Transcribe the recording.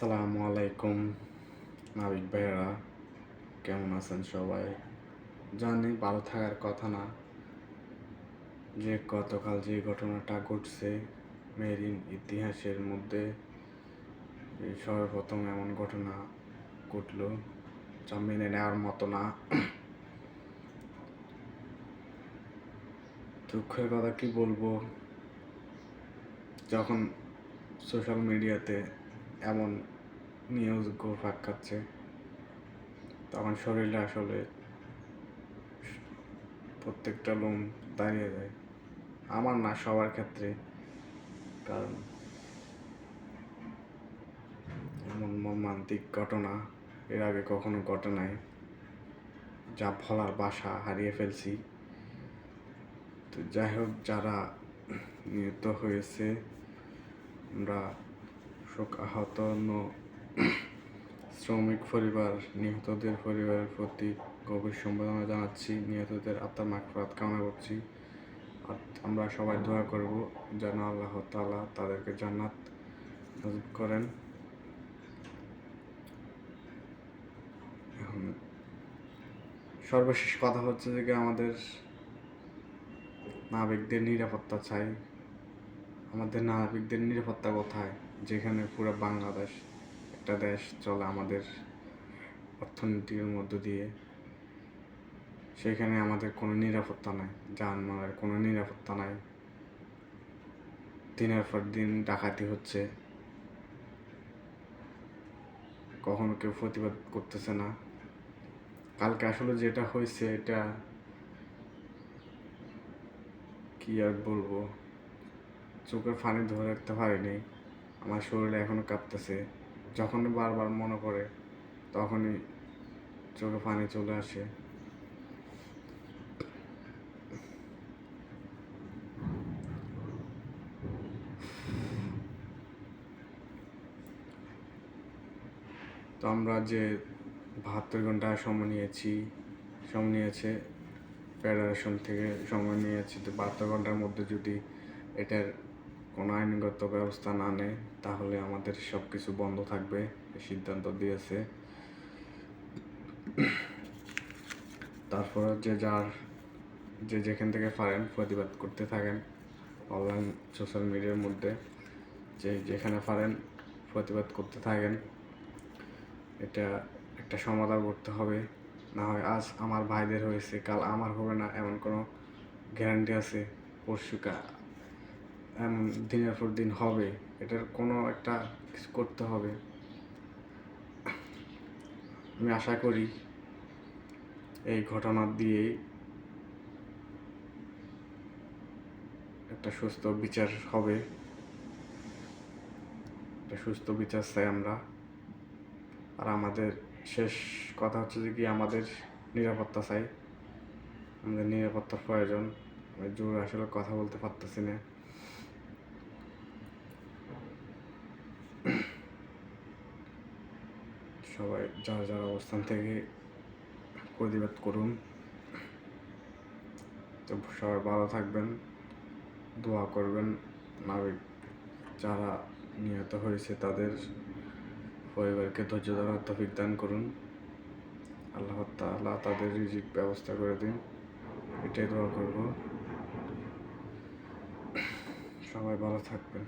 আসসালামু আলাইকুম নাবিক ভাইয়েরা, কেমন আছেন সবাই? জানি ভালো থাকার কথা না, যে গতকাল যে ঘটনাটা ঘটছে মেরিন ইতিহাসের মধ্যে এই সর্বপ্রথম এমন ঘটনা ঘটলো যা মেনে নেওয়ার মতো না। দুঃখের কথা কি বলবো, যখন সোশ্যাল মিডিয়াতে এমন নিউজ ঘুরপাক খাচ্ছে তখন শরীরে আসলে প্রত্যেকটা লোম দাঁড়িয়ে যায়। আমার না, সবার ক্ষেত্রে। কারণ এমন মর্মান্তিক ঘটনা এর আগে কখনো ঘটে নাই, যা বলার ভাষা হারিয়ে ফেলছি। তো যাই হোক, যারা নিহত হয়েছে আমরা শোকাহত শ্রমিক পরিবার, নিহতদের পরিবারের প্রতি গভীর সমবেদনা জানাচ্ছি। নিহতদের আত্মার মাগফিরাত কামনা করছি। আর আমরা সবাই দোয়া করব যেন আল্লাহ তাআলা তাদেরকে জান্নাত নসিব করেন। এখন সর্বশেষ কথা হচ্ছে যে আমাদের নাবিকদের নিরাপত্তা চাই। আমাদের নাবিকদের নিরাপত্তা কোথায়, যেখানে পুরো বাংলাদেশ একটা দেশ চলে আমাদের অর্থনীতির মধ্য দিয়ে, সেখানে আমাদের কোনো নিরাপত্তা নাই, জানমালের কোনো নিরাপত্তা নাই। দিনের পর দিন ডাকাতি হচ্ছে, কখনো কেউ প্রতিবাদ করতেছে না। কালকে আসলে যেটা হয়েছে এটা কি আর বলবো, চোখের পানি ধরে রাখতে পারিনি। আমার শরীরে এখনো কাঁপতেছে। যখনই বারবার মনে পড়ে তখনই চোখে পানি চলে আসে। তো আমরা যে 72 ঘন্টা সময় নিয়েছে ফেডারেশন থেকে সময় নিয়েছি, তো 72 ঘন্টার মধ্যে যদি এটার কোনো আইনগত ব্যবস্থা না নেয় তাহলে আমাদের সব কিছু বন্ধ থাকবে, সিদ্ধান্ত দিয়েছে। তারপরে যে যেখান থেকে পারেন প্রতিবাদ করতে থাকেন অনলাইন সোশ্যাল মিডিয়ার মধ্যে, যে যেখানে পারেন প্রতিবাদ করতে থাকেন। এটা একটা সমাধান করতে হবে, না হয় আজ আমার ভাইদের হয়েছে কাল আমার হবে না এমন কোনো গ্যারান্টি আছে? পরশু এমন দিনের পর দিন হবে, এটার কোনো একটা কিছু করতে হবে। আমি আশা করি এই ঘটনা দিয়েই একটা সুস্থ বিচার হবে, একটা সুস্থ বিচার চাই আমরা। আর আমাদের শেষ কথা হচ্ছে যে কি, আমাদের নিরাপত্তা চাই, আমাদের নিরাপত্তার প্রয়োজন। আমি জোরে আসলে কথা বলতে পারতেছি না। সবাই যার যার অবস্থান থেকে প্রতিবাদ করুন। তো সবাই ভালো থাকবেন, দোয়া করবেন। নাবিক যারা নিহত হয়েছে তাদের পরিবারকে ধৈর্য ধরার তৌফিক দান করুন। আল্লাহ তাআলা তাদের রিজিক ব্যবস্থা করে দিন, এটাই দোয়া করব। সবাই ভালো থাকবেন।